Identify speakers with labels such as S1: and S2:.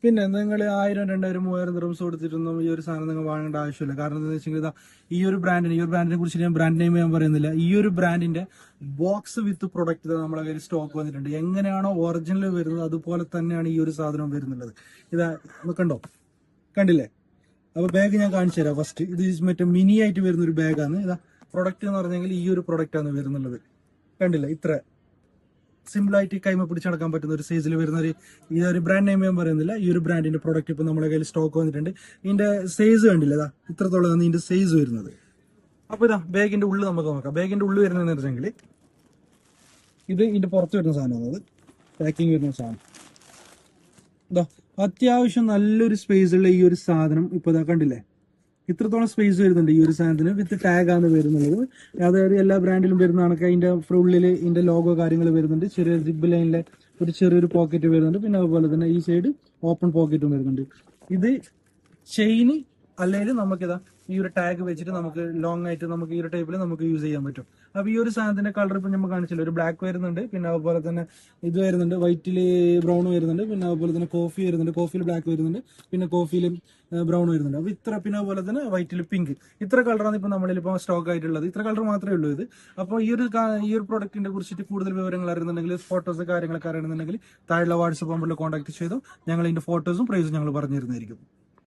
S1: പിന്നെ നിങ്ങൾ 1000, 2000, 3000 ദിർഹംസ് കൊടുത്തിട്ടൊന്നും ഈ ഒരു സാധനം നിങ്ങൾ വാങ്ങേണ്ട ആവശ്യമില്ല. കാരണം എന്താണെന്ന് വെച്ചാൽ ഇതാ ഈ ഒരു ബ്രാൻഡിനെ കുറിച്ച് ഞാൻ ബ്രാൻഡ് നെയിം ഞാൻ പറയുന്നില്ല. ഈ ഒരു ബ്രാൻഡിന്റെ ബോക്സ് വിത്ത് പ്രൊഡക്റ്റ് നമ്മളെ കയ്യിൽ സ്റ്റോക്ക് വന്നിട്ടുണ്ട്. എങ്ങനെയാണോ ഒറിജിനൽ വരുന്നത് അതുപോലെ തന്നെയാണ് ഈ ഒരു സാധനം വരുന്നുള്ളത്. ഇതാ കണ്ടോ, കണ്ടില്ലേ? അപ്പൊ ബാഗ് ഞാൻ കാണിച്ചു തരാം. ഫസ്റ്റ് ഇത് മറ്റേ മിനി ആയിട്ട് വരുന്ന ഒരു ബാഗാണ്. ഇതാ പ്രൊഡക്റ്റ് എന്ന് പറഞ്ഞെങ്കിൽ ഈ ഒരു പ്രൊഡക്റ്റ് ആണ് വരുന്നുള്ളത്. കണ്ടില്ലേ? ഇത്ര സിമ്പിൾ ആയിട്ട് കൈമ പിടിച്ച് നടക്കാൻ പറ്റുന്ന ഒരു സൈസിൽ വരുന്ന ഈ ഒരു ബ്രാൻഡ് നെയിം ഞാൻ പറയുന്നില്ല. ഈ ഒരു ബ്രാൻഡിന്റെ പ്രൊഡക്റ്റ് ഇപ്പൊ നമ്മുടെ കയ്യിൽ സ്റ്റോക്ക് വന്നിട്ടുണ്ട്. ഇതിന്റെ സൈസ് കണ്ടില്ല, ഇതാ ഇത്രത്തോളം ഇതിന്റെ സൈസ് വരുന്നത്. അപ്പൊ ഇതാ ബാഗിന്റെ ഉള്ളിൽ നമുക്ക് നോക്കാം. ബാഗിന്റെ ഉള്ളിൽ വരുന്നതെന്ന് വെച്ചെങ്കിൽ ഇത് ഇതിന്റെ പുറത്ത് വരുന്ന സാധനമാണ്, പാക്കിംഗ് വരുന്ന സാധനം. ഇതാ അത്യാവശ്യം നല്ലൊരു സ്പേസ് ഉള്ള ഈ ഒരു സാധനം ഇപ്പൊ ഇതാ കണ്ടില്ലേ, ഇത്രത്തോളം സ്പേസ് വരുന്നുണ്ട് ഈ ഒരു സാധനത്തിന്. വിത്ത് ടാഗ് ആണ് വരുന്നുള്ളത്. അതായത് എല്ലാ ബ്രാൻഡിലും വരുന്ന കണക്ക് അതിന്റെ ഉള്ളിൽ ഇതിന്റെ ലോഗോ കാര്യങ്ങൾ വരുന്നുണ്ട്. ചെറിയ സിബ് ലൈനിലെ ഒരു ചെറിയൊരു പോക്കറ്റ് വരുന്നുണ്ട്. പിന്നെ അതുപോലെ തന്നെ ഈ സൈഡ് ഓപ്പൺ പോക്കറ്റും വരുന്നുണ്ട്. ഇത് ചെയിന് അല്ലെങ്കിൽ നമുക്കിതാ ഈ ഒരു ടാഗ് വെച്ചിട്ട് നമുക്ക് ലോങ് ആയിട്ട് നമുക്ക് ഈ ഒരു ടൈപ്പിൽ നമുക്ക് യൂസ് ചെയ്യാൻ പറ്റും. അപ്പൊ ഈ ഒരു സാധനത്തിന്റെ കളർ ഇപ്പൊ നമുക്ക് കാണിച്ചില്ല, ഒരു ബ്ലാക്ക് വരുന്നുണ്ട്. പിന്നെ അതുപോലെ തന്നെ ഇത് വരുന്നുണ്ട്, വൈറ്റില് ബ്രൗൺ വരുന്നുണ്ട്. പിന്നെ അതുപോലെ തന്നെ കോഫി വരുന്നുണ്ട്, കോഫിയിൽ ബ്ലാക്ക് വരുന്നുണ്ട്. പിന്നെ കോഫിയിൽ ബ്രൗൺ വരുന്നുണ്ട്. അപ്പൊ ഇത്ര, പിന്നെ അതുപോലെ തന്നെ വൈറ്റിൽ പിങ്ക്, ഇത്ര കളറാണ് ഇപ്പൊ നമ്മളിൽ ഇപ്പോൾ സ്റ്റോക്ക് ആയിട്ടുള്ളത്. ഇത്ര കളർ മാത്രമേ ഉള്ളൂ ഇത്. അപ്പോൾ ഈ ഒരു പ്രൊഡക്റ്റിനെ കുറിച്ചിട്ട് കൂടുതൽ വിവരങ്ങൾ അറിയുന്നുണ്ടെങ്കിൽ, ഫോട്ടോസ് കാര്യങ്ങളൊക്കെ അറിയണമെന്നുണ്ടെങ്കിൽ താഴെയുള്ള വാട്സ്ആപ്പ് നമ്പറിൽ കോൺടാക്ട് ചെയ്തു ഞങ്ങൾ ഇതിന്റെ ഫോട്ടോസും പ്രൈസും ഞങ്ങൾ പറഞ്ഞു തരുന്നതായിരിക്കും.